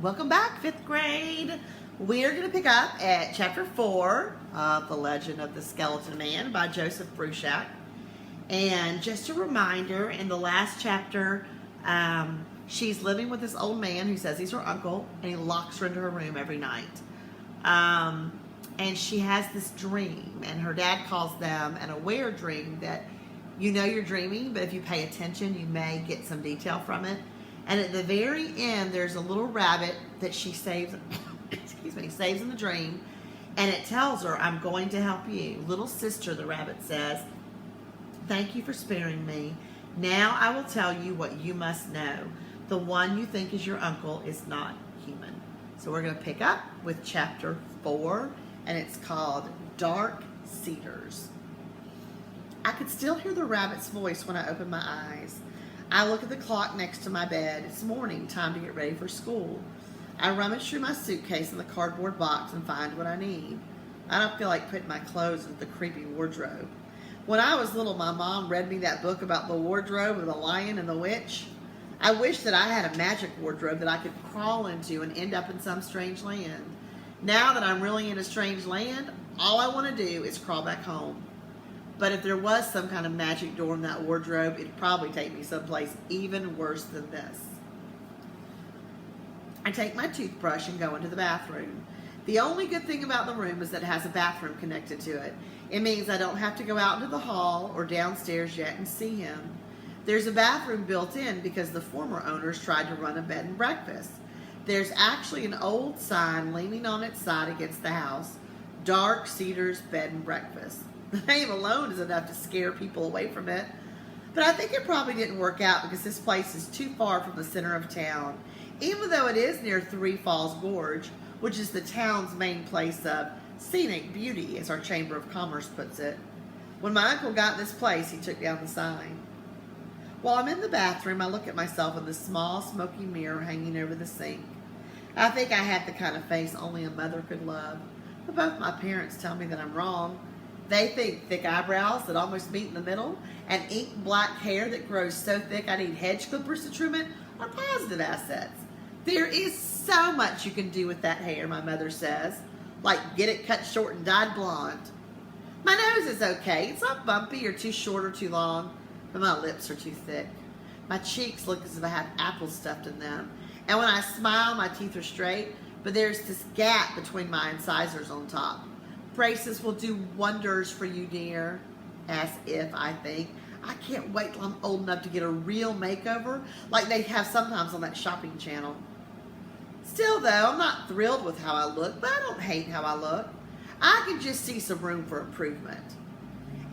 Welcome back, 5th grade. We're going to pick up at chapter 4 of The Legend of the Skeleton Man by Joseph Bruchac. And just a reminder, in the last chapter, she's living with this old man who says he's her uncle, and he locks her into her room every night. And she has this dream, and her dad calls them an aware dream, that you know you're dreaming, but if you pay attention, you may get some detail from it. And at the very end, there's a little rabbit that she saves, saves in the dream, and it tells her, I'm going to help you. Little sister, the rabbit says, thank you for sparing me. Now I will tell you what you must know. The one you think is your uncle is not human. So we're going to pick up with chapter 4, and it's called Dark Cedars. I could still hear the rabbit's voice when I opened my eyes. I look at the clock next to my bed. It's morning, time to get ready for school. I rummage through my suitcase in the cardboard box and find what I need. I don't feel like putting my clothes into the creepy wardrobe. When I was little, my mom read me that book about the wardrobe of the lion and the witch. I wish that I had a magic wardrobe that I could crawl into and end up in some strange land. Now that I'm really in a strange land, all I want to do is crawl back home. But if there was some kind of magic door in that wardrobe, it'd probably take me someplace even worse than this. I take my toothbrush and go into the bathroom. The only good thing about the room is that it has a bathroom connected to it. It means I don't have to go out into the hall or downstairs yet and see him. There's a bathroom built in because the former owners tried to run a bed and breakfast. There's actually an old sign leaning on its side against the house, Dark Cedars Bed and Breakfast. The name alone is enough to scare people away from it. But I think it probably didn't work out because this place is too far from the center of town, even though it is near Three Falls Gorge, which is the town's main place of scenic beauty, as our Chamber of Commerce puts it. When my uncle got this place, he took down the sign. While I'm in the bathroom, I look at myself in the small, smoky mirror hanging over the sink. I think I have the kind of face only a mother could love, but both my parents tell me that I'm wrong. They think thick eyebrows that almost meet in the middle and ink black hair that grows so thick I need hedge clippers to trim it are positive assets. There is so much you can do with that hair, my mother says, like get it cut short and dyed blonde. My nose is okay. It's not bumpy or too short or too long, but my lips are too thick. My cheeks look as if I have apples stuffed in them. And when I smile, my teeth are straight, but there's this gap between my incisors on top. Braces will do wonders for you, dear. As if, I think. I can't wait till I'm old enough to get a real makeover like they have sometimes on that shopping channel. Still, though, I'm not thrilled with how I look, but I don't hate how I look. I can just see some room for improvement.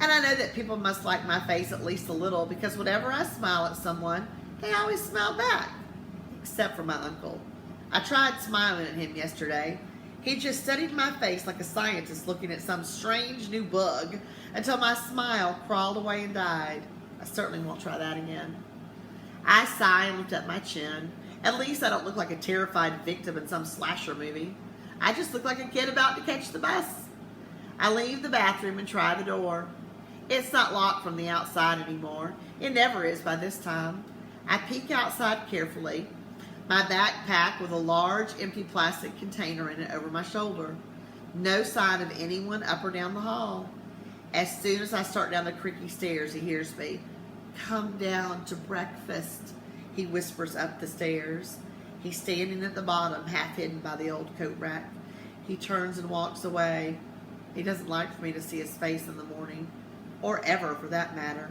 And I know that people must like my face at least a little because whenever I smile at someone, they always smile back. Except for my uncle. I tried smiling at him yesterday. He just studied my face like a scientist looking at some strange new bug until my smile crawled away and died. I certainly won't try that again. I sigh and lift up my chin. At least I don't look like a terrified victim in some slasher movie. I just look like a kid about to catch the bus. I leave the bathroom and try the door. It's not locked from the outside anymore. It never is by this time. I peek outside carefully. My backpack with a large empty plastic container in it over my shoulder. No sign of anyone up or down the hall. As soon as I start down the creaky stairs, he hears me. Come down to breakfast, he whispers up the stairs. He's standing at the bottom, half hidden by the old coat rack. He turns and walks away. He doesn't like for me to see his face in the morning, or ever for that matter.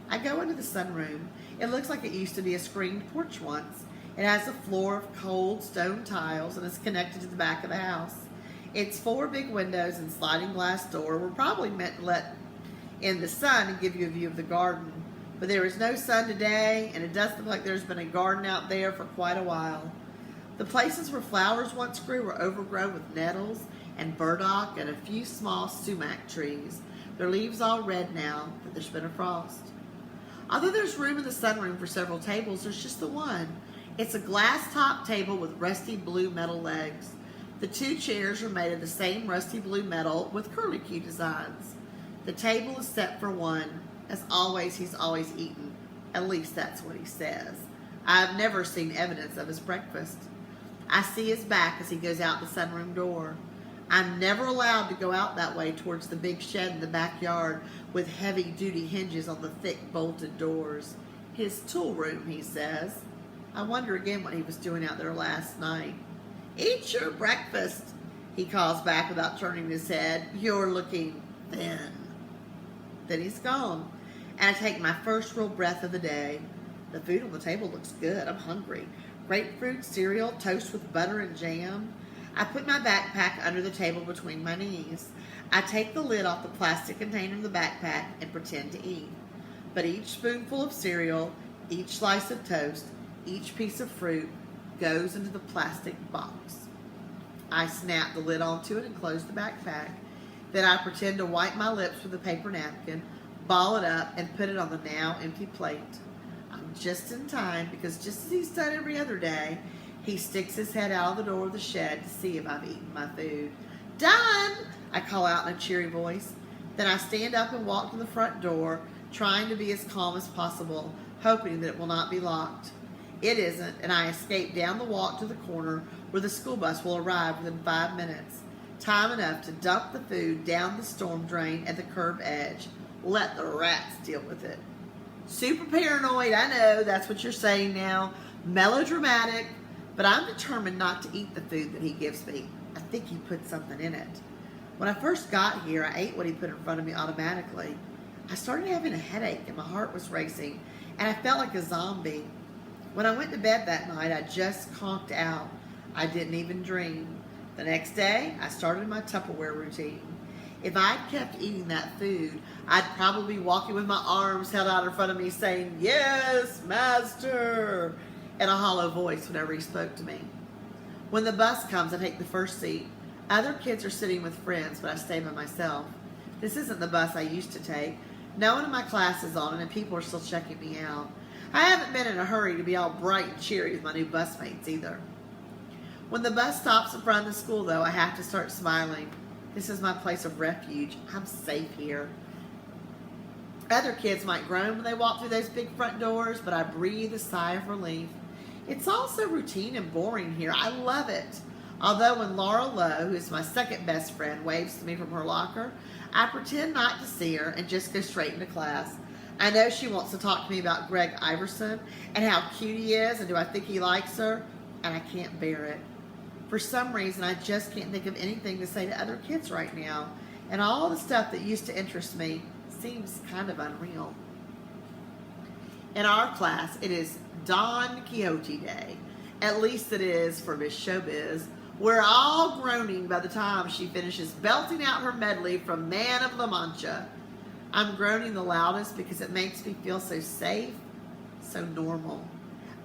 I go into the sunroom. It looks like it used to be a screened porch once. It has a floor of cold stone tiles and is connected to the back of the house. Its 4 big windows and sliding glass door were probably meant to let in the sun and give you a view of the garden. But there is no sun today, and it does look like there's been a garden out there for quite a while. The places where flowers once grew were overgrown with nettles and burdock and a few small sumac trees. Their leaves all red now that there's been a frost. Although there's room in the sunroom for several tables, there's just the one. It's a glass-top table with rusty blue metal legs. The 2 chairs are made of the same rusty blue metal with curlicue designs. The table is set for one. As always, he's always eaten. At least that's what he says. I've never seen evidence of his breakfast. I see his back as he goes out the sunroom door. I'm never allowed to go out that way towards the big shed in the backyard with heavy-duty hinges on the thick bolted doors. His tool room, he says. I wonder again what he was doing out there last night. Eat your breakfast, he calls back without turning his head. You're looking thin. Then he's gone, and I take my first real breath of the day. The food on the table looks good. I'm hungry. Grapefruit cereal, toast with butter and jam. I put my backpack under the table between my knees. I take the lid off the plastic container of the backpack and pretend to eat. But each spoonful of cereal, each slice of toast, each piece of fruit goes into the plastic box. I snap the lid onto it and close the backpack. Then I pretend to wipe my lips with a paper napkin, ball it up, and put it on the now empty plate. I'm just in time because just as he's done every other day, he sticks his head out of the door of the shed to see if I've eaten my food. Done! I call out in a cheery voice. Then I stand up and walk to the front door, trying to be as calm as possible, hoping that it will not be locked. It isn't, and I escape down the walk to the corner where the school bus will arrive within 5 minutes. Time enough to dump the food down the storm drain at the curb edge. Let the rats deal with it. Super paranoid, I know, that's what you're saying now. Melodramatic, but I'm determined not to eat the food that he gives me. I think he put something in it. When I first got here, I ate what he put in front of me automatically. I started having a headache and my heart was racing, and I felt like a zombie. When I went to bed that night, I just conked out. I didn't even dream. The next day, I started my Tupperware routine. If I'd kept eating that food, I'd probably be walking with my arms held out in front of me saying, "Yes, master," in a hollow voice whenever he spoke to me. When the bus comes, I take the first seat. Other kids are sitting with friends, but I stay by myself. This isn't the bus I used to take. No one in my class is on it, and people are still checking me out. I haven't been in a hurry to be all bright and cheery with my new busmates either. When the bus stops in front of the school, though, I have to start smiling. This is my place of refuge. I'm safe here. Other kids might groan when they walk through those big front doors, but I breathe a sigh of relief. It's all so routine and boring here. I love it. Although when Laura Lowe, who is my second best friend, waves to me from her locker, I pretend not to see her and just go straight into class. I know she wants to talk to me about Greg Iverson and how cute he is and do I think he likes her, and I can't bear it. For some reason, I just can't think of anything to say to other kids right now, and all the stuff that used to interest me seems kind of unreal. In our class, it is Don Quixote Day. At least it is for Miss Showbiz. We're all groaning by the time she finishes belting out her medley from Man of La Mancha. I'm groaning the loudest because it makes me feel so safe, so normal.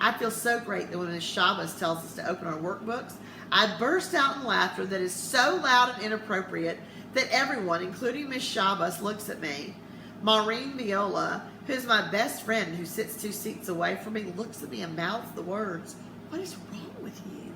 I feel so great that when Ms. Shabbos tells us to open our workbooks, I burst out in laughter that is so loud and inappropriate that everyone, including Ms. Shabbos, looks at me. Maureen Viola, who's my best friend who sits 2 seats away from me, looks at me and mouths the words, "What is wrong with you?"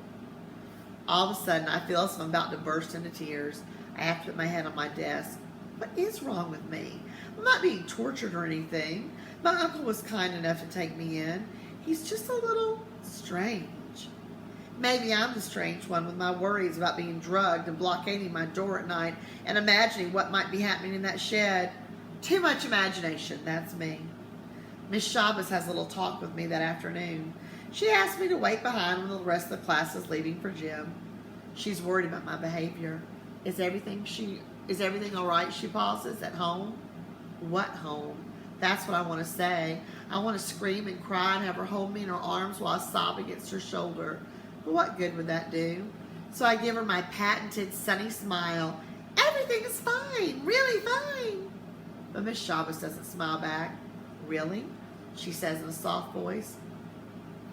All of a sudden, I feel as if I'm about to burst into tears. I have to put my head on my desk. What is wrong with me? I'm not being tortured or anything. My uncle was kind enough to take me in. He's just a little strange. Maybe I'm the strange one with my worries about being drugged and blockading my door at night and imagining what might be happening in that shed. Too much imagination, that's me. Miss Shabbos has a little talk with me that afternoon. She asked me to wait behind when the rest of the class is leaving for gym. She's worried about my behavior. Is everything all right, she pauses, at home? What home? That's what I want to say. I want to scream and cry and have her hold me in her arms while I sob against her shoulder. But what good would that do? So I give her my patented sunny smile. Everything is fine, really fine. But Miss Shabbos doesn't smile back. Really? She says in a soft voice.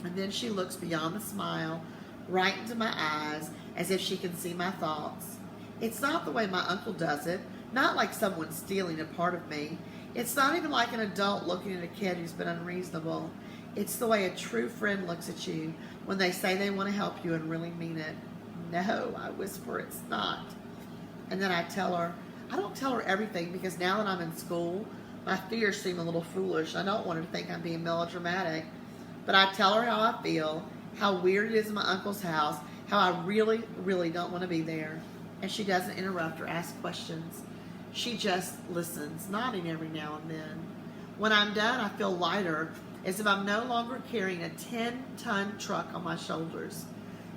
And then she looks beyond the smile, right into my eyes, as if she can see my thoughts. It's not the way my uncle does it, not like someone stealing a part of me. It's not even like an adult looking at a kid who's been unreasonable. It's the way a true friend looks at you when they say they want to help you and really mean it. No, I whisper, it's not. And then I tell her. I don't tell her everything because now that I'm in school, my fears seem a little foolish. I don't want her to think I'm being melodramatic. But I tell her how I feel, how weird it is in my uncle's house, how I really, really don't want to be there. And she doesn't interrupt or ask questions. She just listens, nodding every now and then. When I'm done, I feel lighter, as if I'm no longer carrying a 10-ton truck on my shoulders.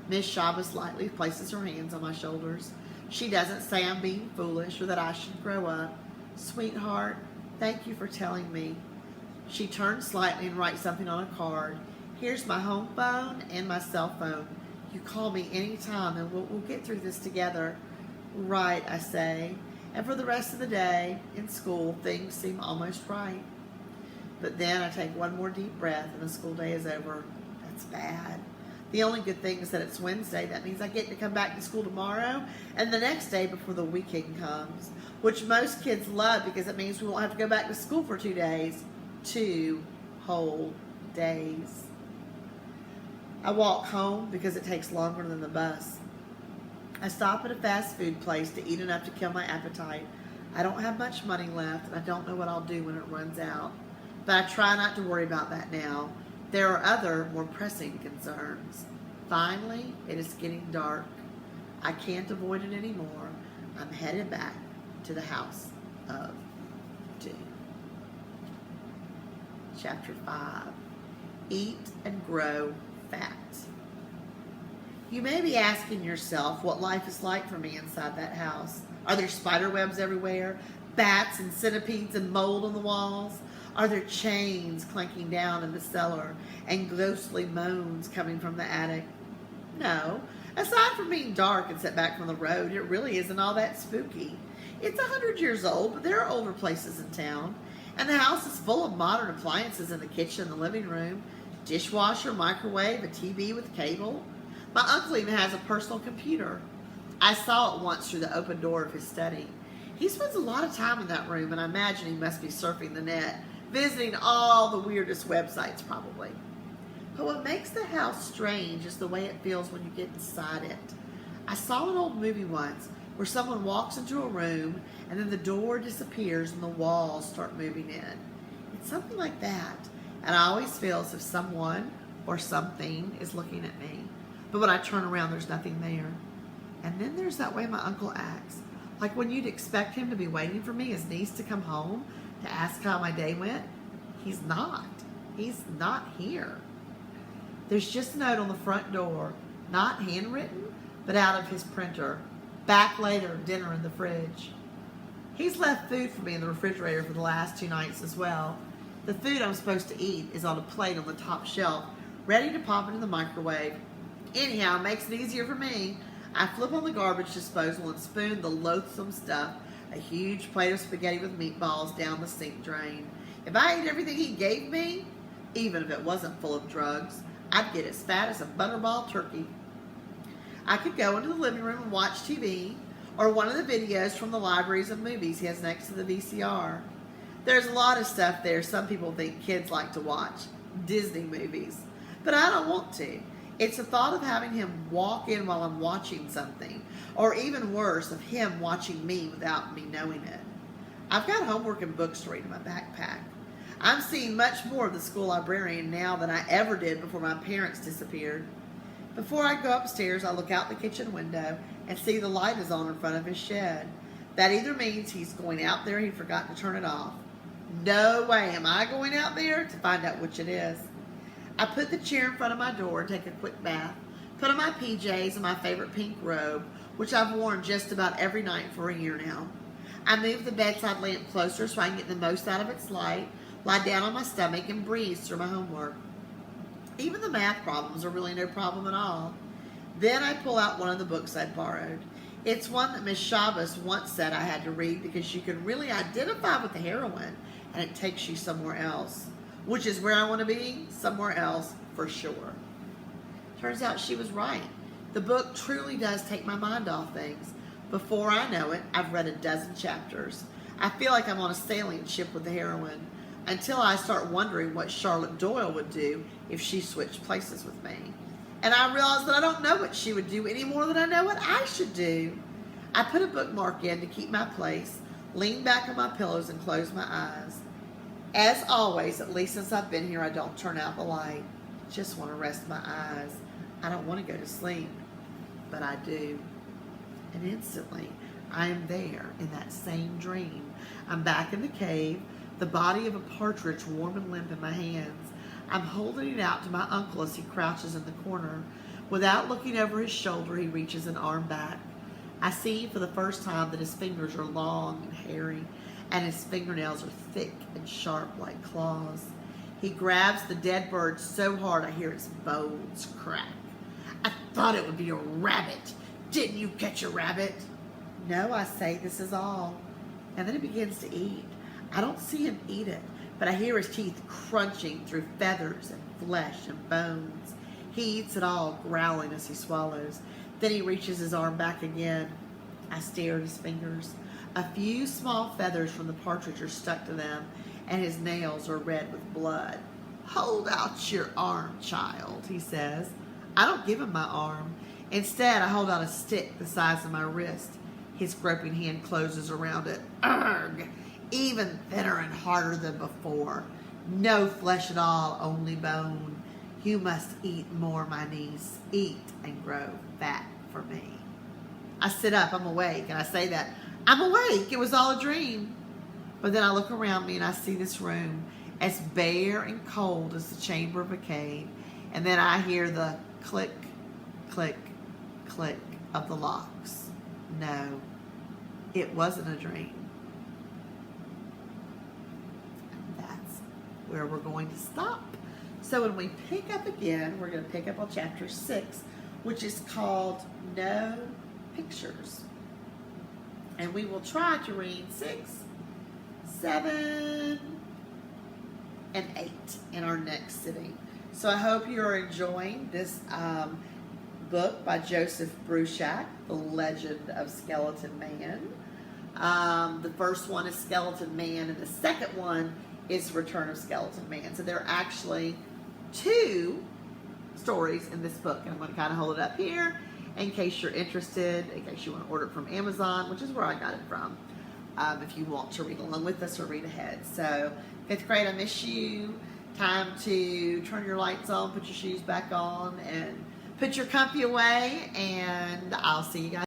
Miss Shabbos lightly places her hands on my shoulders. She doesn't say I'm being foolish or that I should grow up. Sweetheart, thank you for telling me. She turns slightly and writes something on a card. Here's my home phone and my cell phone. You call me anytime and we'll get through this together. Right, I say. And for the rest of the day, in school, things seem almost right. But then I take one more deep breath and the school day is over. That's bad. The only good thing is that it's Wednesday. That means I get to come back to school tomorrow and the next day before the weekend comes, which most kids love because it means we won't have to go back to school for 2 days. 2 whole days. I walk home because it takes longer than the bus. I stop at a fast food place to eat enough to kill my appetite. I don't have much money left and I don't know what I'll do when it runs out. But I try not to worry about that now. There are other, more pressing concerns. Finally, it is getting dark. I can't avoid it anymore. I'm headed back to the house of doom. Chapter 5. Eat and grow fat. You may be asking yourself what life is like for me inside that house. Are there spider webs everywhere? Bats and centipedes and mold on the walls? Are there chains clanking down in the cellar and ghostly moans coming from the attic? No. Aside from being dark and set back from the road, it really isn't all that spooky. It's 100 years old, but there are older places in town. And the house is full of modern appliances in the kitchen and the living room. Dishwasher, microwave, a TV with cable. My uncle even has a personal computer. I saw it once through the open door of his study. He spends a lot of time in that room, and I imagine he must be surfing the net, visiting all the weirdest websites probably. But what makes the house strange is the way it feels when you get inside it. I saw an old movie once where someone walks into a room and then the door disappears and the walls start moving in. It's something like that, and I always feel as if someone or something is looking at me. But when I turn around, there's nothing there. And then there's that way my uncle acts. Like when you'd expect him to be waiting for me, his niece, to come home to ask how my day went. He's not. He's not here. There's just a note on the front door, not handwritten, but out of his printer. Back later, dinner in the fridge. He's left food for me in the refrigerator for the last 2 nights as well. The food I'm supposed to eat is on a plate on the top shelf, ready to pop into the microwave. Anyhow, it makes it easier for me. I flip on the garbage disposal and spoon the loathsome stuff, a huge plate of spaghetti with meatballs, down the sink drain. If I ate everything he gave me, even if it wasn't full of drugs, I'd get as fat as a butterball turkey. I could go into the living room and watch TV, or one of the videos from the libraries of movies he has next to the VCR. There's a lot of stuff there some people think kids like to watch, Disney movies, but I don't want to. It's the thought of having him walk in while I'm watching something, or even worse, of him watching me without me knowing it. I've got homework and books to read in my backpack. I'm seeing much more of the school librarian now than I ever did before my parents disappeared. Before I go upstairs, I look out the kitchen window and see the light is on in front of his shed. That either means he's going out there and he forgot to turn it off. No way am I going out there to find out which it is. I put the chair in front of my door and take a quick bath, put on my PJs and my favorite pink robe, which I've worn just about every night for a year now. I move the bedside lamp closer so I can get the most out of its light, lie down on my stomach, and breeze through my homework. Even the math problems are really no problem at all. Then I pull out one of the books I'd borrowed. It's one that Miss Shabbos once said I had to read because you can really identify with the heroine and it takes you somewhere else. Which is where I want to be, somewhere else for sure. Turns out she was right. The book truly does take my mind off things. Before I know it, I've read a dozen chapters. I feel like I'm on a sailing ship with the heroine, until I start wondering what Charlotte Doyle would do if she switched places with me. And I realize that I don't know what she would do any more than I know what I should do. I put a bookmark in to keep my place, lean back on my pillows, and close my eyes. As always, at least since I've been here, I don't turn out the light. Just want to rest my eyes. I don't want to go to sleep. but I do. And instantly, I am there in that same dream. I'm back in the cave, the body of a partridge warm and limp in my hands. I'm holding it out to my uncle as he crouches in the corner. Without looking over his shoulder, he reaches an arm back. I see for the first time that his fingers are long and hairy, and his fingernails are thick and sharp like claws. He grabs the dead bird so hard I hear its bones crack. I thought it would be a rabbit. Didn't you catch a rabbit? No, I say, this is all. And then he begins to eat. I don't see him eat it, but I hear his teeth crunching through feathers and flesh and bones. He eats it all, growling as he swallows. Then he reaches his arm back again. I stare at his fingers. A few small feathers from the partridge are stuck to them, and his nails are red with blood. Hold out your arm, child, he says. I don't give him my arm. Instead, I hold out a stick the size of my wrist. His groping hand closes around it. Urgh! Even thinner and harder than before. No flesh at all, only bone. You must eat more, my niece. Eat and grow fat for me. I sit up, I'm awake, and I say that. I'm awake, it was all a dream. But then I look around me and I see this room as bare and cold as the chamber of a cave. And then I hear the click, click, click of the locks. No, it wasn't a dream. And that's where we're going to stop. So when we pick up again, we're going to pick up on chapter 6, which is called No Pictures. And we will try to read 6, 7, and 8 in our next sitting. So I hope you're enjoying this book by Joseph Bruchac, The Legend of Skeleton Man. The first one is Skeleton Man, and the second one is Return of Skeleton Man. So there are actually 2 stories in this book, and I'm going to kind of hold it up here in case you're interested, in case you want to order it from Amazon, which is where I got it from, if you want to read along with us or read ahead. So 5th grade, I miss you. Time to turn your lights on, put your shoes back on, and put your comfy away, and I'll see you guys